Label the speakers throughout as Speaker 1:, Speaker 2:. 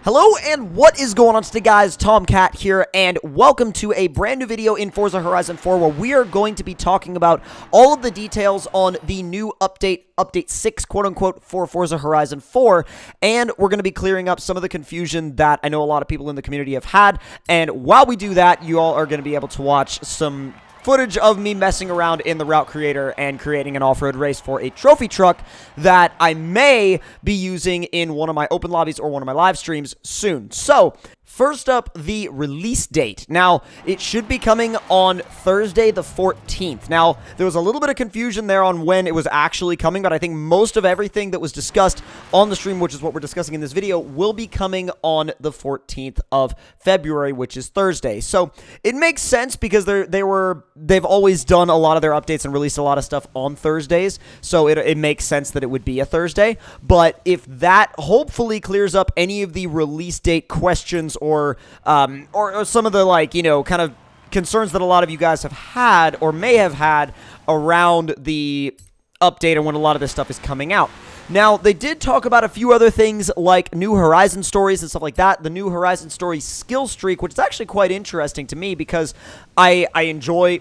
Speaker 1: Hello and what is going on today, guys? Tomcat here, and welcome to a brand new video in Forza Horizon 4 where we are going to be talking about all of the details on the new update 6, quote-unquote, for Forza Horizon 4, and we're going to be clearing up some of the confusion that I know a lot of people in the community have had, and while we do that, you all are going to be able to watch some footage of me messing around in the route creator and creating an off-road race for a trophy truck that I may be using in one of my open lobbies or one of my live streams soon. So, first up, the release date. Now, it should be coming on Thursday the 14th. Now, there was a little bit of confusion there on when it was actually coming, but I think most of everything that was discussed on the stream, which is what we're discussing in this video, will be coming on the 14th of February, which is Thursday. So, it makes sense because they've always done a lot of their updates and released a lot of stuff on Thursdays, so it makes sense that it would be a Thursday. But if that hopefully clears up any of the release date questions or some of the, like, you know, kind of concerns that a lot of you guys have had or may have had around the update and when a lot of this stuff is coming out. Now, they did talk about a few other things like new Horizon stories and stuff like that. The new Horizon story skill streak, which is actually quite interesting to me because I enjoy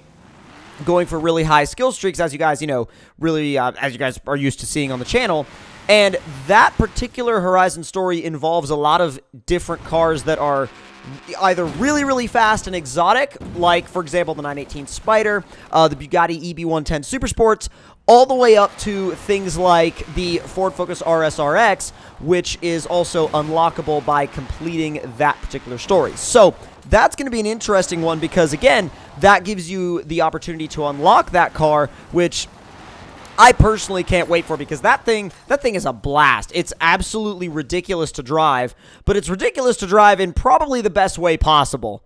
Speaker 1: going for really high skill streaks, as you guys, you know, really, as you guys are used to seeing on the channel. And that particular Horizon story involves a lot of different cars that are either really, really fast and exotic, like, for example, the 918 Spider, the Bugatti EB110 Supersports, all the way up to things like the Ford Focus RS-RX, which is also unlockable by completing that particular story. So that's going to be an interesting one because, again, that gives you the opportunity to unlock that car, which I personally can't wait for because that thing is a blast. It's absolutely ridiculous to drive, but it's ridiculous to drive in probably the best way possible.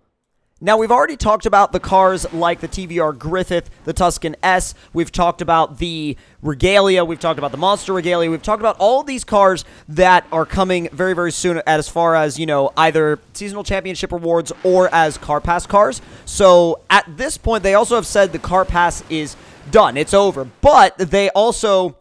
Speaker 1: Now, we've already talked about the cars like the TVR Griffith, the Tuscan S. We've talked about the Regalia. We've talked about the Monster Regalia. We've talked about all of these cars that are coming very, very soon as far as, you know, either seasonal championship rewards or as Car Pass cars. So, at this point, they also have said the Car Pass is done. It's over. But they also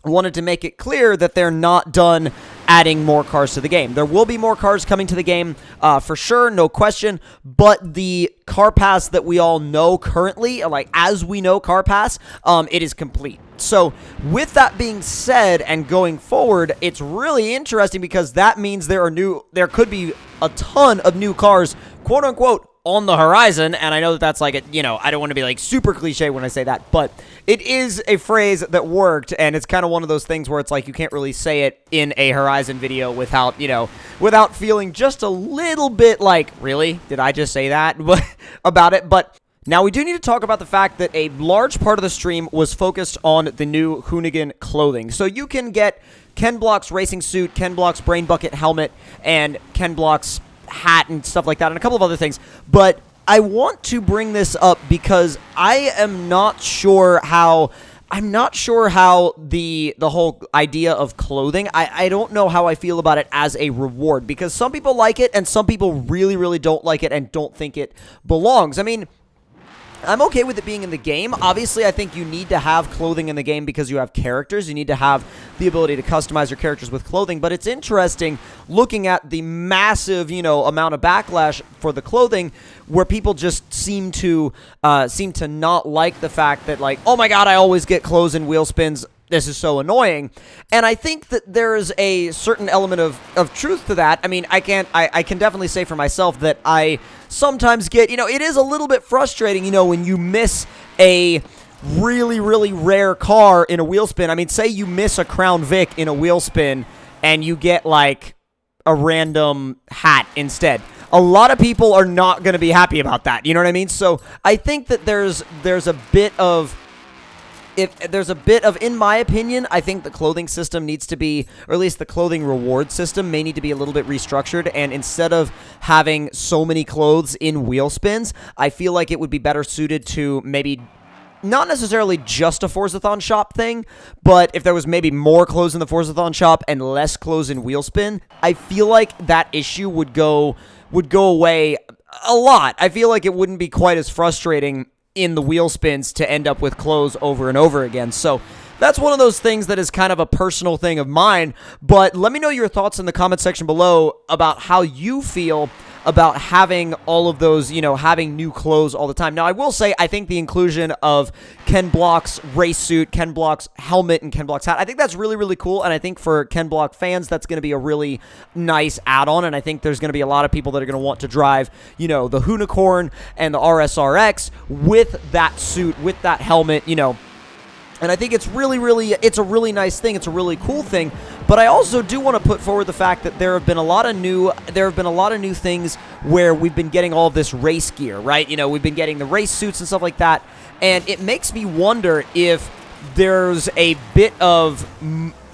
Speaker 1: wanted to make it clear that they're not done adding more cars to the game. There will be more cars coming to the game for sure, no question, but the Car Pass that we all know currently, like as we know Car Pass, it is complete. So with that being said and going forward, it's really interesting because that means there could be a ton of new cars, quote unquote, on the horizon, and I know that that's like, you know, I don't want to be like super cliche when I say that, but it is a phrase that worked, and it's kind of one of those things where it's like you can't really say it in a Horizon video without, you know, without feeling just a little bit like, really? Did I just say that about it? But now we do need to talk about the fact that a large part of the stream was focused on the new Hoonigan clothing. So you can get Ken Block's racing suit, Ken Block's brain bucket helmet, and Ken Block's hat and stuff like that, and a couple of other things, but I want to bring this up because I'm not sure how the whole idea of clothing, I don't know how I feel about it as a reward, because some people like it and some people really, really don't like it and don't think it belongs. I mean, I'm okay with it being in the game. Obviously, I think you need to have clothing in the game because you have characters. You need to have the ability to customize your characters with clothing. But it's interesting looking at the massive, you know, amount of backlash for the clothing where people just seem to not like the fact that, like, oh my god, I always get clothes and wheel spins. This is so annoying. And I think that there's a certain element of truth to that. I mean, I can definitely say for myself that I sometimes get, you know, it is a little bit frustrating, you know, when you miss a really, really rare car in a wheel spin. I mean, say you miss a Crown Vic in a wheel spin and you get, like, a random hat instead. A lot of people are not going to be happy about that. You know what I mean? So I think that there's a bit of, in my opinion, I think the clothing system needs to be, or at least the clothing reward system may need to be a little bit restructured, and instead of having so many clothes in wheel spins, I feel like it would be better suited to maybe not necessarily just a Forzathon shop thing, but if there was maybe more clothes in the Forzathon shop and less clothes in wheel spin, I feel like that issue would go away a lot. I feel like it wouldn't be quite as frustrating in the wheel spins to end up with clothes over and over again. So that's one of those things that is kind of a personal thing of mine. But let me know your thoughts in the comment section below about how you feel about having all of those, having new clothes all the time. Now, I will say, I think the inclusion of Ken Block's race suit, Ken Block's helmet, and Ken Block's hat, I think that's really, really cool, and I think for Ken Block fans, that's going to be a really nice add-on, and I think there's going to be a lot of people that are going to want to drive, the Hoonicorn and the RSRX with that suit, with that helmet, and I think it's it's a really nice thing. It's a really cool thing. But I also do want to put forward the fact that there have been a lot of new things where we've been getting all of this race gear, right? We've been getting the race suits and stuff like that. And it makes me wonder if there's a bit of,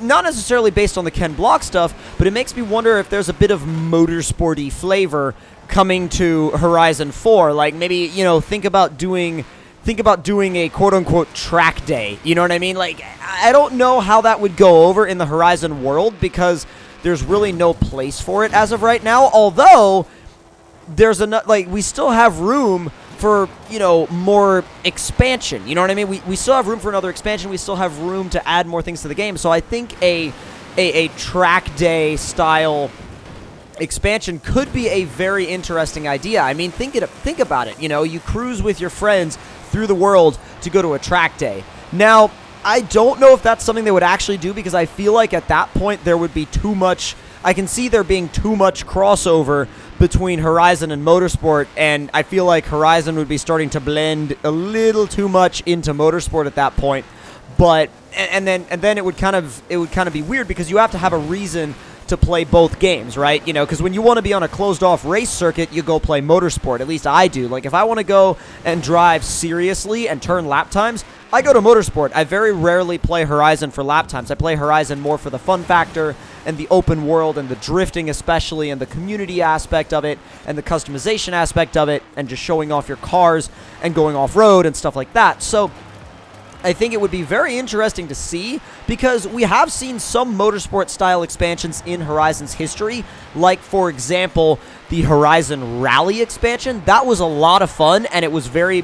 Speaker 1: not necessarily based on the Ken Block stuff, but it makes me wonder if there's a bit of motorsporty flavor coming to Horizon 4. Like maybe, think about doing a quote-unquote track day, you know what I mean? Like, I don't know how that would go over in the Horizon world because there's really no place for it as of right now, although there's we still have room for, more expansion, you know what I mean? We still have room for another expansion, we still have room to add more things to the game, so I think a track day style expansion could be a very interesting idea. I mean, think about it, you cruise with your friends through the world to go to a track day. Now, I don't know if that's something they would actually do because I feel like at that point there would be too much, I can see there being too much crossover between Horizon and Motorsport, and I feel like Horizon would be starting to blend a little too much into Motorsport at that point. But and then it would kind of be weird because you have to have a reason to play both games, right? Because when you want to be on a closed-off race circuit, you go play Motorsport. At least I do. Like, if I want to go and drive seriously and turn lap times, I go to Motorsport. I very rarely play Horizon for lap times. I play Horizon more for the fun factor and the open world and the drifting especially and the community aspect of it and the customization aspect of it and just showing off your cars and going off-road and stuff like that. So I think it would be very interesting to see because we have seen some motorsport-style expansions in Horizon's history, like, for example, the Horizon Rally expansion. That was a lot of fun, and it was very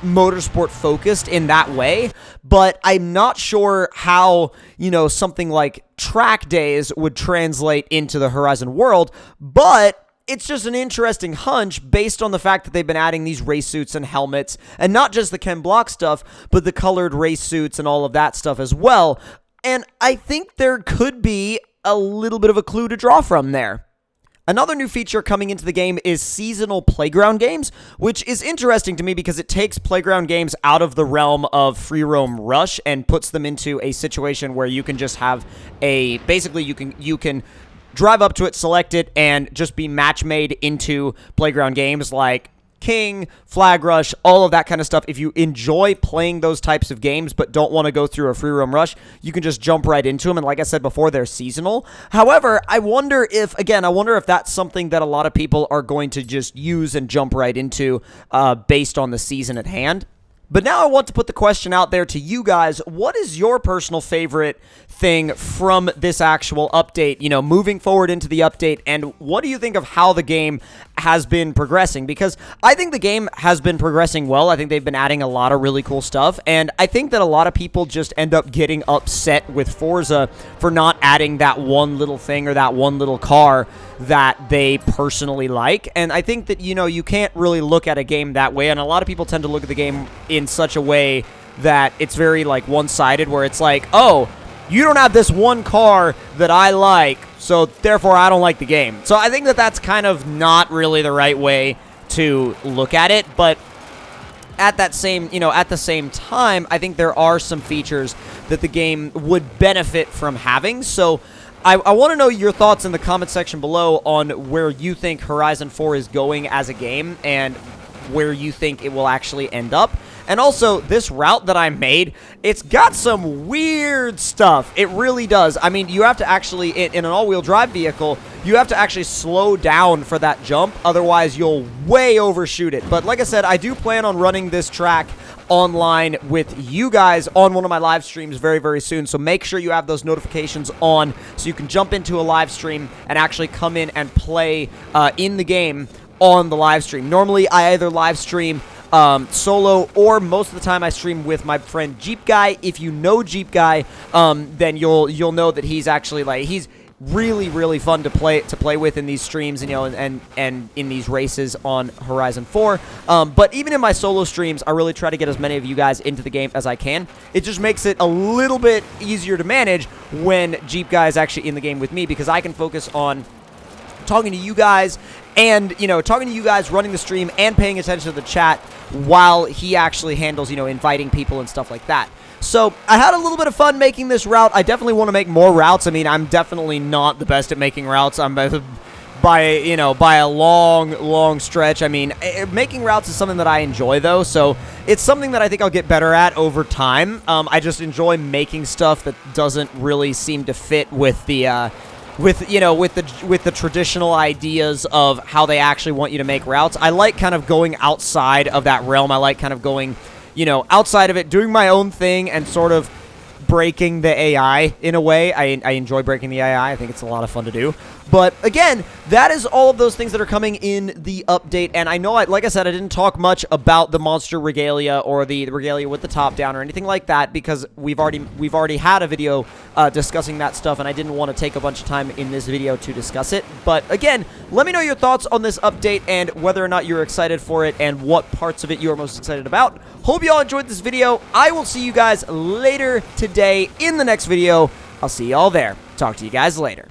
Speaker 1: motorsport-focused in that way, but I'm not sure how, something like track days would translate into the Horizon world, but it's just an interesting hunch based on the fact that they've been adding these race suits and helmets, and not just the Ken Block stuff, but the colored race suits and all of that stuff as well. And I think there could be a little bit of a clue to draw from there. Another new feature coming into the game is seasonal playground games, which is interesting to me because it takes playground games out of the realm of free roam rush and puts them into a situation where you can just have basically you can drive up to it, select it, and just be match made into playground games like King, Flag Rush, all of that kind of stuff. If you enjoy playing those types of games but don't want to go through a free roam rush, you can just jump right into them. And like I said before, they're seasonal. However, I wonder if that's something that a lot of people are going to just use and jump right into based on the season at hand. But now I want to put the question out there to you guys. What is your personal favorite thing from this actual update, moving forward into the update, and what do you think of how the game has been progressing? Because I think the game has been progressing well. I think they've been adding a lot of really cool stuff, and I think that a lot of people just end up getting upset with Forza for not adding that one little thing or that one little car that they personally like. And I think that, you can't really look at a game that way, and a lot of people tend to look at the game in such a way that it's very, one-sided, where it's like, oh, you don't have this one car that I like, so therefore I don't like the game. So I think that that's kind of not really the right way to look at it, but at that same, at the same time, I think there are some features that the game would benefit from having. So I want to know your thoughts in the comment section below on where you think Horizon 4 is going as a game and where you think it will actually end up. And also, this route that I made, it's got some weird stuff. It really does. I mean, you have to actually, in an all-wheel drive vehicle, you have to actually slow down for that jump. Otherwise, you'll way overshoot it. But like I said, I do plan on running this track online with you guys on one of my live streams very, very soon. So make sure you have those notifications on so you can jump into a live stream and actually come in and play in the game on the live stream. Normally, I either live stream solo, or most of the time I stream with my friend Jeep Guy. If you know Jeep Guy, then you'll know that he's actually, like, he's really fun to play with in these streams, and and in these races on Horizon 4. But even in my solo streams, I really try to get as many of you guys into the game as I can. It just makes it a little bit easier to manage when Jeep Guy is actually in the game with me, because I can focus on talking to you guys and, talking to you guys, running the stream, and paying attention to the chat while he actually handles, inviting people and stuff like that. So I had a little bit of fun making this route. I definitely want to make more routes. I mean, I'm definitely not the best at making routes. I'm by a long stretch. I mean, making routes is something that I enjoy, though, so it's something that I think I'll get better at over time. I just enjoy making stuff that doesn't really seem to fit with the with the traditional ideas of how they actually want you to make routes. I like kind of going outside of that realm. I like kind of going outside of it, doing my own thing, and sort of breaking the AI in a way. I enjoy breaking the AI. I think it's a lot of fun to do. But again, that is all of those things that are coming in the update. And I know, like I said, I didn't talk much about the monster regalia or the regalia with the top down or anything like that, because we've already had a video discussing that stuff, and I didn't want to take a bunch of time in this video to discuss it. But again, let me know your thoughts on this update and whether or not you're excited for it and what parts of it you are most excited about. Hope you all enjoyed this video. I will see you guys later today in the next video. I'll see you all there. Talk to you guys later.